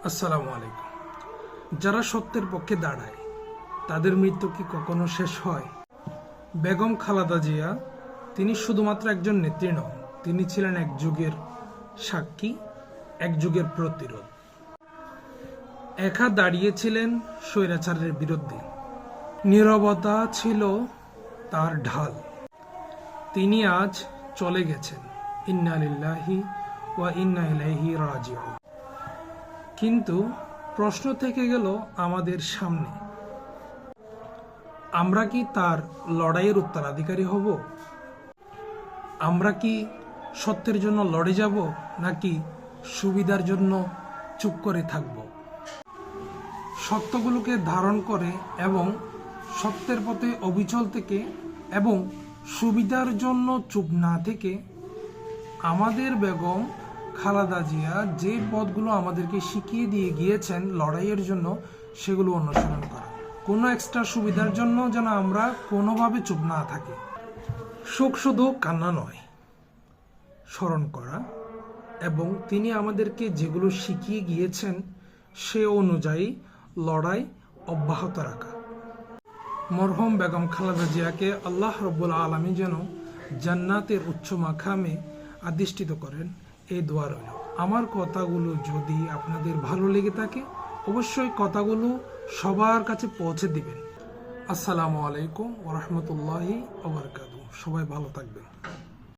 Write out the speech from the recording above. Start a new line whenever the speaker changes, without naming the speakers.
আসসালামু আলাইকুম। যারা সত্যের পক্ষে দাঁড়ায় তাদের মৃত্যু কি কখনো শেষ হয়? বেগম খালেদা জিয়া তিনি শুধুমাত্র একজন নেত্রী নন, তিনি ছিলেন এক যুগের সাক্ষী, এক যুগের প্রতিরোধ। একা দাঁড়িয়েছিলেন স্বৈরাচারের বিরুদ্ধে, নীরবতা ছিল তার ঢাল। তিনি আজ চলে গেছেন, ইন্না লিল্লাহি ওয়া ইন্না ইলাইহি রাজিউন। কিন্তু প্রশ্ন থেকে গেল আমাদের সামনে, আমরা কি তার লড়াইয়ের উত্তরাধিকারী হব? আমরা কি সত্যের জন্য লড়ে যাব, নাকি সুবিধার জন্য চুপ করে থাকব? সত্যগুলোকে ধারণ করে এবং সত্যের পথে অবিচল থেকে এবং সুবিধার জন্য চুপ না থেকে আমাদের বেগম খালেদা জিয়া যে পথগুলো আমাদেরকে শিখিয়ে দিয়ে গিয়েছেন লড়াইয়ের জন্য, সেগুলো অনুসরণ করা। কোনো এক্সট্রা সুবিধার জন্য যেন আমরা কোনোভাবে চুপ না থাকি। সুখ শুধু কান্না নয়, স্মরণ করা এবং তিনি আমাদেরকে যেগুলো শিখিয়ে গিয়েছেন সে অনুযায়ী লড়াই অব্যাহত রাখা। মরহুম বেগম খালেদা জিয়াকে আল্লাহ রব্বুল আলামিন যেন জান্নাতের উচ্চ মাকামে আদিষ্ঠিত করেন, এই দোয়া রইল। আমার কথাগুলো যদি আপনাদের ভালো লেগে থাকে অবশ্যই কথাগুলো সবার কাছে পৌঁছে দিবেন। আসসালামু আলাইকুম ওয়া রাহমাতুল্লাহি ওয়া বারাকাতুহু। সবাই ভালো থাকবেন।